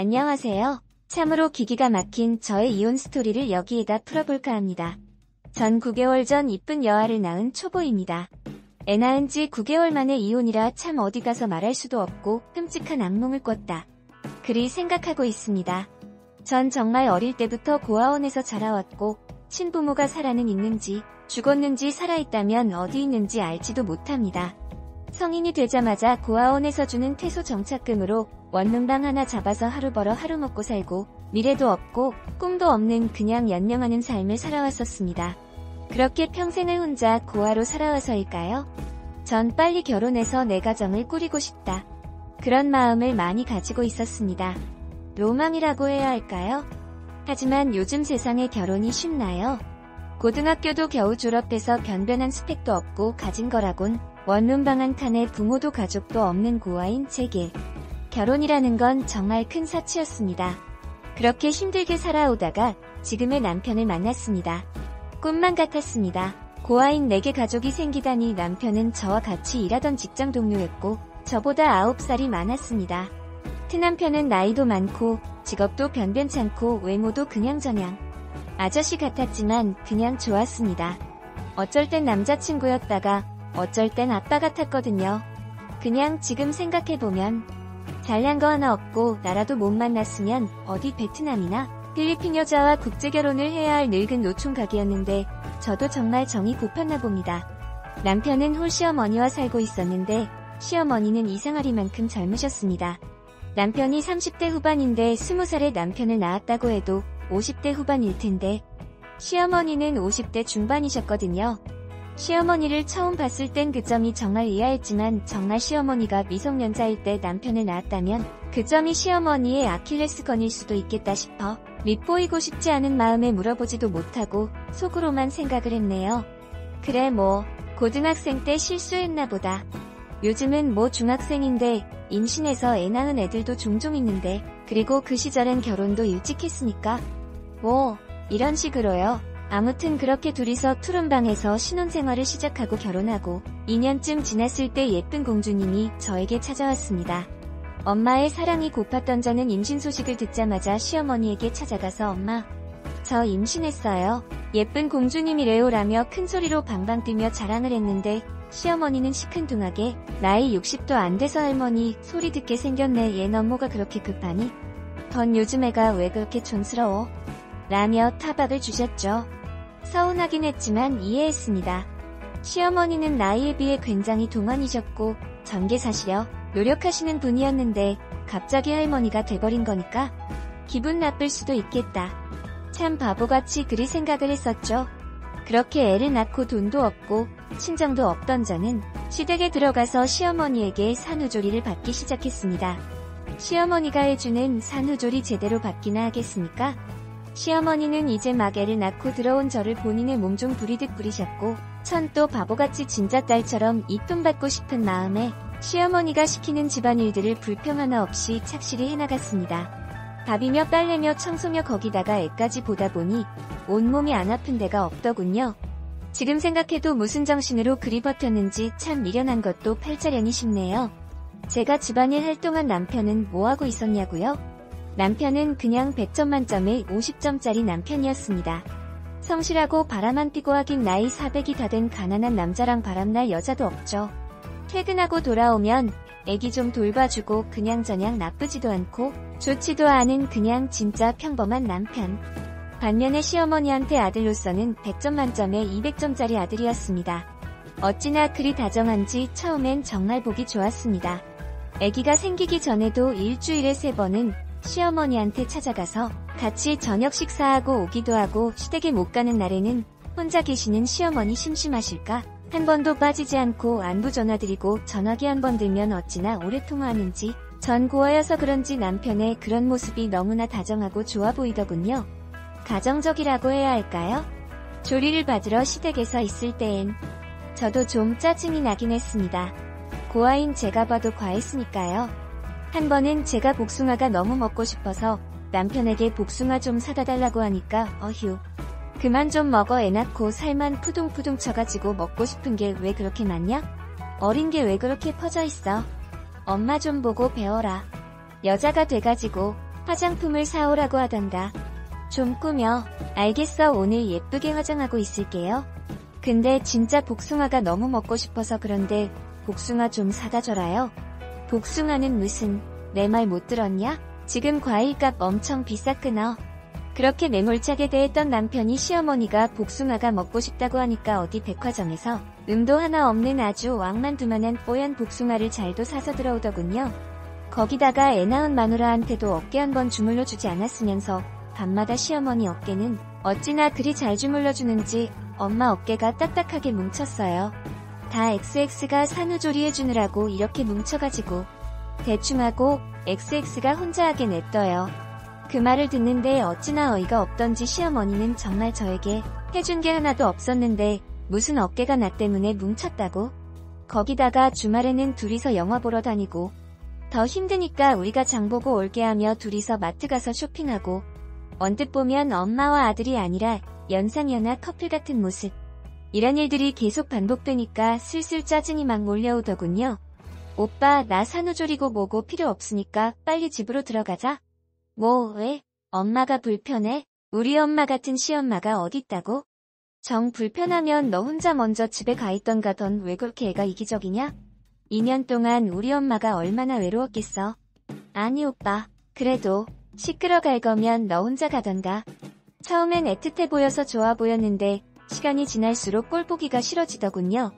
안녕하세요. 참으로 기기가 막힌 저의 이혼 스토리를 여기에다 풀어볼까 합니다. 전 9개월 전 이쁜 여아를 낳은 초보입니다. 애 낳은 지 9개월 만에 이혼이라 참 어디 가서 말할 수도 없고 끔찍한 악몽을 꿨다. 그리 생각하고 있습니다. 전 정말 어릴 때부터 고아원에서 자라왔고 친부모가 살아는 있는지 죽었는지 살아있다면 어디 있는지 알지도 못합니다. 성인이 되자마자 고아원에서 주는 퇴소 정착금으로 원룸방 하나 잡아서 하루 벌어 하루 먹고 살고 미래도 없고 꿈도 없는 그냥 연명하는 삶을 살아왔었습니다. 그렇게 평생을 혼자 고아로 살아와서일까요? 전 빨리 결혼해서 내 가정을 꾸리고 싶다. 그런 마음을 많이 가지고 있었습니다. 로망이라고 해야 할까요? 하지만 요즘 세상에 결혼이 쉽나요? 고등학교도 겨우 졸업해서 변변한 스펙도 없고 가진 거라곤 원룸방 한 칸에 부모도 가족도 없는 고아인 제게 결혼이라는 건 정말 큰 사치였습니다. 그렇게 힘들게 살아오다가 지금의 남편을 만났습니다. 꿈만 같았습니다. 고아인 4개 가족이 생기다니. 남편은 저와 같이 일하던 직장 동료였고 저보다 9살이 많았습니다. 트남편은 나이도 많고 직업도 변변찮고 외모도 그냥저냥 아저씨 같았지만 그냥 좋았습니다. 어쩔 땐 남자친구였다가 어쩔 땐 아빠 같았거든요. 그냥 지금 생각해보면 잘난 거 하나 없고 나라도 못 만났으면 어디 베트남이나 필리핀 여자와 국제결혼을 해야 할 늙은 노총각이었는데 저도 정말 정이 고팠나 봅니다. 남편은 홀시어머니와 살고 있었는데 시어머니는 이상하리만큼 젊으셨습니다. 남편이 30대 후반인데 20살에 남편을 낳았다고 해도 50대 후반일 텐데 시어머니는 50대 중반이셨거든요. 시어머니를 처음 봤을 땐 그 점이 정말 의아했지만 정말 시어머니가 미성년자일 때 남편을 낳았다면 그 점이 시어머니의 아킬레스건일 수도 있겠다 싶어 밉보이고 싶지 않은 마음에 물어보지도 못하고 속으로만 생각을 했네요. 그래 뭐 고등학생 때 실수했나 보다. 요즘은 뭐 중학생인데 임신해서 애 낳은 애들도 종종 있는데 그리고 그 시절엔 결혼도 일찍 했으니까 뭐 이런 식으로요. 아무튼 그렇게 둘이서 투룸방에서 신혼생활을 시작하고 결혼하고 2년쯤 지났을 때 예쁜 공주님이 저에게 찾아왔습니다. 엄마의 사랑이 고팠던 저는 임신 소식을 듣자마자 시어머니에게 찾아가서 엄마, 저 임신했어요. 예쁜 공주님이래요라며 큰소리로 방방 뛰며 자랑을 했는데 시어머니는 시큰둥하게 나이 60도 안 돼서 할머니 소리 듣게 생겼네. 얘 너뭐가 그렇게 급하니? 넌 요즘 애가 왜 그렇게 촌스러워? 라며 타박을 주셨죠. 서운하긴 했지만 이해했습니다. 시어머니는 나이에 비해 굉장히 동안이셨고 전계사시려 노력하시는 분이었는데 갑자기 할머니가 돼버린 거니까 기분 나쁠 수도 있겠다. 참 바보같이 그리 생각을 했었죠. 그렇게 애를 낳고 돈도 없고 친정도 없던 저는 시댁에 들어가서 시어머니에게 산후조리를 받기 시작했습니다. 시어머니가 해주는 산후조리 제대로 받기나 하겠습니까? 시어머니는 이제 막 애를 낳고 들어온 저를 본인의 몸종 부리듯 부리셨고 전 또 바보같이 진짜 딸처럼 이쁨 받고 싶은 마음에 시어머니가 시키는 집안일들을 불평 하나 없이 착실히 해나갔습니다. 밥이며 빨래며 청소며 거기다가 애까지 보다 보니 온몸이 안 아픈 데가 없더군요. 지금 생각해도 무슨 정신으로 그리 버텼는지 참 미련한 것도 팔자련이 싶네요. 제가 집안일 활동한 남편은 뭐하고 있었냐고요? 남편은 그냥 100점 만점에 50점짜리 남편이었습니다. 성실하고 바람 안 피고 하긴 나이 400이 다 된 가난한 남자랑 바람날 여자도 없죠. 퇴근하고 돌아오면 애기 좀 돌봐주고 그냥저냥 나쁘지도 않고 좋지도 않은 그냥 진짜 평범한 남편. 반면에 시어머니한테 아들로서는 100점 만점에 200점짜리 아들이었습니다. 어찌나 그리 다정한지 처음엔 정말 보기 좋았습니다. 애기가 생기기 전에도 일주일에 3번은 시어머니한테 찾아가서 같이 저녁 식사하고 오기도 하고 시댁에 못 가는 날에는 혼자 계시는 시어머니 심심하실까 한 번도 빠지지 않고 안부 전화드리고 전화기 한 번 들면 어찌나 오래 통화하는지 전 고아여서 그런지 남편의 그런 모습이 너무나 다정하고 좋아 보이더군요. 가정적이라고 해야 할까요? 조리를 받으러 시댁에서 있을 때엔 저도 좀 짜증이 나긴 했습니다. 고아인 제가 봐도 과했으니까요. 한 번은 제가 복숭아가 너무 먹고 싶어서 남편에게 복숭아 좀 사다 달라고 하니까 어휴 그만 좀 먹어. 애 낳고 살만 푸둥푸둥 쳐가지고 먹고 싶은 게 왜 그렇게 많냐? 어린 게 왜 그렇게 퍼져 있어? 엄마 좀 보고 배워라. 여자가 돼가지고 화장품을 사오라고 하던가. 좀 꾸며. 알겠어, 오늘 예쁘게 화장하고 있을게요. 근데 진짜 복숭아가 너무 먹고 싶어서 그런데 복숭아 좀 사다 줘라요. 복숭아는 무슨, 내 말 못 들었냐? 지금 과일값 엄청 비싸 끊어. 그렇게 매몰차게 대했던 남편이 시어머니가 복숭아가 먹고 싶다고 하니까 어디 백화점에서 음도 하나 없는 아주 왕만두만한 뽀얀 복숭아를 잘도 사서 들어오더군요. 거기다가 애 낳은 마누라한테도 어깨 한번 주물러 주지 않았으면서 밤마다 시어머니 어깨는 어찌나 그리 잘 주물러 주는지 엄마 어깨가 딱딱하게 뭉쳤어요. 다 XX가 산후조리 해주느라고 이렇게 뭉쳐가지고 대충하고 XX가 혼자 하게 냅둬요. 그 말을 듣는데 어찌나 어이가 없던지 시어머니는 정말 저에게 해준 게 하나도 없었는데 무슨 어깨가 나 때문에 뭉쳤다고? 거기다가 주말에는 둘이서 영화 보러 다니고 더 힘드니까 우리가 장보고 올게 하며 둘이서 마트 가서 쇼핑하고 언뜻 보면 엄마와 아들이 아니라 연상연하 커플 같은 모습. 이런 일들이 계속 반복되니까 슬슬 짜증이 막 몰려오더군요. 오빠 나 산후조리고 뭐고 필요 없으니까 빨리 집으로 들어가자. 뭐 왜? 엄마가 불편해? 우리 엄마 같은 시엄마가 어딨다고? 정 불편하면 너 혼자 먼저 집에 가 있던가 던 왜 그렇게 애가 이기적이냐? 2년 동안 우리 엄마가 얼마나 외로웠겠어. 아니 오빠, 그래도 시끄러 갈 거면 너 혼자 가던가. 처음엔 애틋해 보여서 좋아 보였는데 시간이 지날수록 꼴 보기가 싫어지더군요.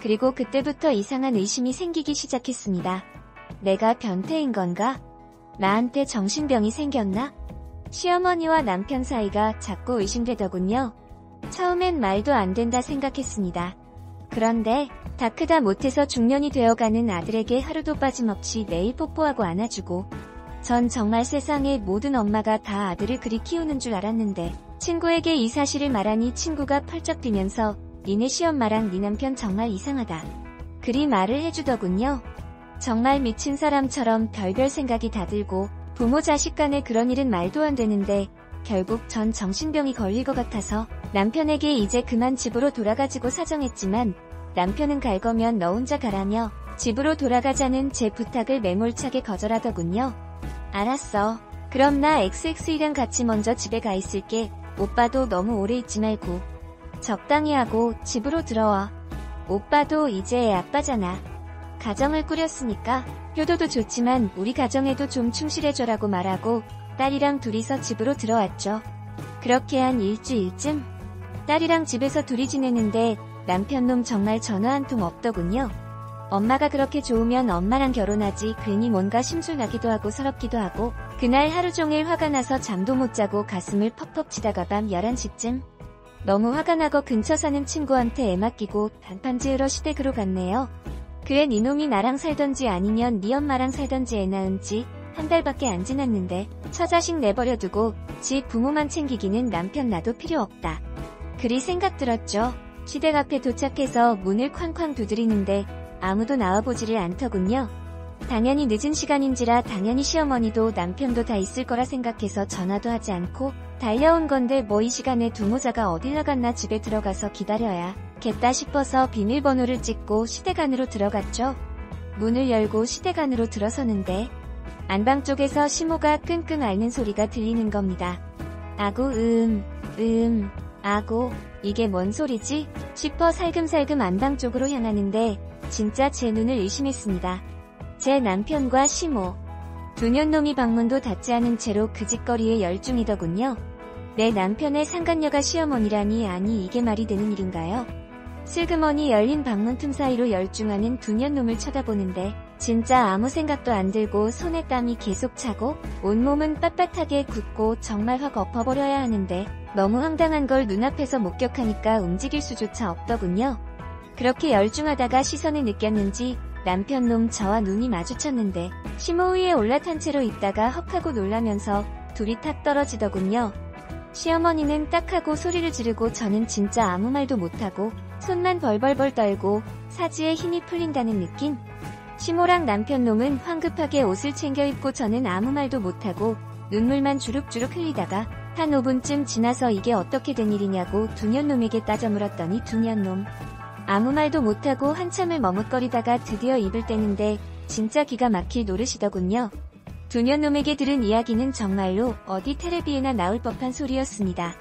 그리고 그때부터 이상한 의심이 생기기 시작했습니다. 내가 변태인 건가? 나한테 정신병이 생겼나? 시어머니와 남편 사이가 자꾸 의심되더군요. 처음엔 말도 안 된다 생각했습니다. 그런데 다 크다 못해서 중년이 되어가는 아들에게 하루도 빠짐없이 매일 뽀뽀하고 안아주고 전 정말 세상의 모든 엄마가 다 아들을 그리 키우는 줄 알았는데 친구에게 이 사실을 말하니 친구가 펄쩍 뛰면서 니네 시엄마랑 니 남편 정말 이상하다. 그리 말을 해주더군요. 정말 미친 사람처럼 별별 생각이 다 들고 부모 자식 간에 그런 일은 말도 안 되는데 결국 전 정신병이 걸릴 것 같아서 남편에게 이제 그만 집으로 돌아가지고 사정했지만 남편은 갈 거면 너 혼자 가라며 집으로 돌아가자는 제 부탁을 매몰차게 거절하더군요. 알았어. 그럼 나 XX이랑 같이 먼저 집에 가 있을게. 오빠도 너무 오래 있지 말고 적당히 하고 집으로 들어와. 오빠도 이제 애 아빠잖아. 가정을 꾸렸으니까 효도도 좋지만 우리 가정에도 좀 충실해줘라고 말하고 딸이랑 둘이서 집으로 들어왔죠. 그렇게 한 일주일쯤 딸이랑 집에서 둘이 지내는데 남편놈 정말 전화 한 통 없더군요. 엄마가 그렇게 좋으면 엄마랑 결혼하지 괜히 뭔가 심술나기도 하고 서럽기도 하고 그날 하루 종일 화가 나서 잠도 못 자고 가슴을 퍽퍽 치다가 밤 11시쯤 너무 화가 나고 근처 사는 친구한테 애 맡기고 단판 지으러 시댁으로 갔네요. 그 애 니놈이 나랑 살던지 아니면 니 엄마랑 살던지 애 낳은지 한 달밖에 안 지났는데 처자식 내버려두고 집 부모만 챙기기는 남편 나도 필요 없다. 그리 생각 들었죠. 시댁 앞에 도착해서 문을 쾅쾅 두드리는데 아무도 나와보지를 않더군요. 당연히 늦은 시간인지라 당연히 시어머니도 남편도 다 있을 거라 생각해서 전화도 하지 않고 달려온 건데 뭐 이 시간에 두모자가 어딜 나갔나 집에 들어가서 기다려야 겠다 싶어서 비밀번호를 찍고 시댁 안으로 들어갔죠. 문을 열고 시댁 안으로 들어서는데 안방 쪽에서 시모가 끙끙 앓는 소리가 들리는 겁니다. 아구 아고 이게 뭔 소리지? 싶어 살금살금 안방 쪽으로 향하는데 진짜 제 눈을 의심했습니다. 제 남편과 시모. 두 년놈이 방문도 닫지 않은 채로 그 짓거리에 열중이더군요. 내 남편의 상간녀가 시어머니라니 아니 이게 말이 되는 일인가요? 슬그머니 열린 방문 틈 사이로 열중하는 두 년놈을 쳐다보는데 진짜 아무 생각도 안 들고 손에 땀이 계속 차고 온몸은 빳빳하게 굳고 정말 확 엎어버려야 하는데 너무 황당한 걸 눈앞에서 목격하니까 움직일 수조차 없더군요. 그렇게 열중하다가 시선을 느꼈는지 남편놈 저와 눈이 마주쳤는데 시모 위에 올라탄 채로 있다가 헉하고 놀라면서 둘이 탁 떨어지더군요. 시어머니는 딱 하고 소리를 지르고 저는 진짜 아무 말도 못하고 손만 벌벌벌 떨고 사지에 힘이 풀린다는 느낌? 시모랑 남편놈은 황급하게 옷을 챙겨 입고 저는 아무 말도 못하고 눈물만 주룩주룩 흘리다가 한 5분쯤 지나서 이게 어떻게 된 일이냐고 두 년놈에게 따져 물었더니 두 년놈 아무 말도 못하고 한참을 머뭇거리다가 드디어 입을 떼는데 진짜 기가 막힐 노릇이더군요. 두년놈에게 들은 이야기는 정말로 어디 텔레비에나 나올 법한 소리였습니다.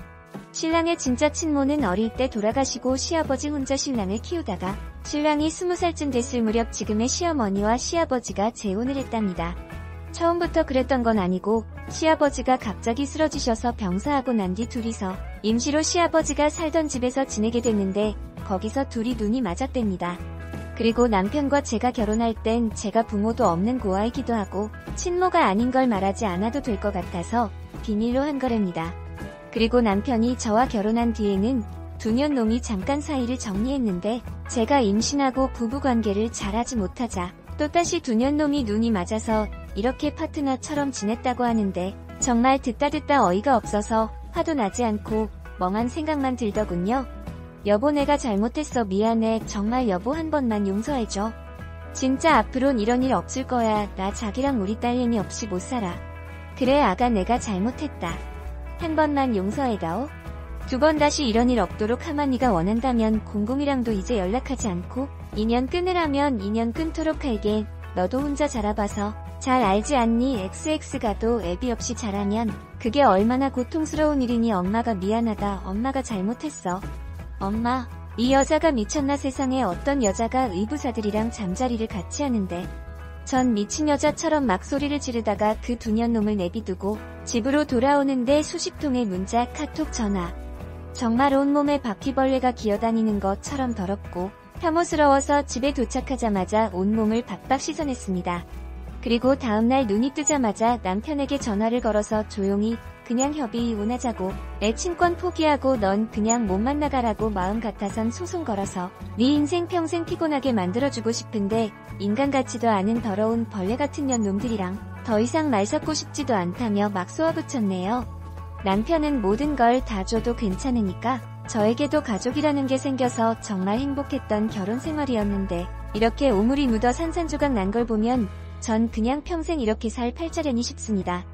신랑의 진짜 친모는 어릴 때 돌아가시고 시아버지 혼자 신랑을 키우다가 신랑이 20살쯤 됐을 무렵 지금의 시어머니와 시아버지가 재혼을 했답니다. 처음부터 그랬던 건 아니고 시아버지가 갑자기 쓰러지셔서 병사하고 난 뒤 둘이서 임시로 시아버지가 살던 집에서 지내게 됐는데 거기서 둘이 눈이 맞았답니다. 그리고 남편과 제가 결혼할 땐 제가 부모도 없는 고아이기도 하고 친모가 아닌 걸 말하지 않아도 될 것 같아서 비밀로 한 거랍니다. 그리고 남편이 저와 결혼한 뒤에는 두년놈이 잠깐 사이를 정리했는데 제가 임신하고 부부관계를 잘하지 못하자 또다시 두년놈이 눈이 맞아서 이렇게 파트너처럼 지냈다고 하는데 정말 듣다 어이가 없어서 화도 나지 않고 멍한 생각만 들더군요. 여보 내가 잘못했어 미안해 정말 여보 한 번만 용서해줘. 진짜 앞으론 이런 일 없을 거야 나 자기랑 우리 딸내미 없이 못 살아. 그래 아가 내가 잘못했다. 한 번만 용서해다오. 두 번 다시 이런 일 없도록 하마니가 원한다면 공공이랑도 이제 연락하지 않고 인연 끊으라면 인연 끊도록 할게. 너도 혼자 자라봐서 잘 알지 않니 XX가도 애비 없이 자라면 그게 얼마나 고통스러운 일이니 엄마가 미안하다 엄마가 잘못했어. 엄마 이 여자가 미쳤나 세상에 어떤 여자가 의부사들이랑 잠자리를 같이 하는데 전 미친 여자처럼 막 소리를 지르다가 그 두년놈을 내비두고 집으로 돌아오는데 수십 통의 문자 카톡 전화 정말 온몸에 바퀴벌레가 기어다니는 것처럼 더럽고 혐오스러워서 집에 도착하자마자 온몸을 박박 씻어냈습니다. 그리고 다음날 눈이 뜨자마자 남편에게 전화를 걸어서 조용히 그냥 협의 이혼하자고 내 친권 포기하고 넌 그냥 못 만나가라고 마음 같아선 소송 걸어서 네 인생 평생 피곤하게 만들어주고 싶은데 인간 같지도 않은 더러운 벌레 같은 년놈들이랑 더 이상 말 섞고 싶지도 않다며 막 쏘아붙였네요. 남편은 모든 걸 다 줘도 괜찮으니까 저에게도 가족이라는 게 생겨서 정말 행복했던 결혼 생활이었는데 이렇게 오물이 묻어 산산조각 난 걸 보면 전 그냥 평생 이렇게 살 팔자려니 싶습니다.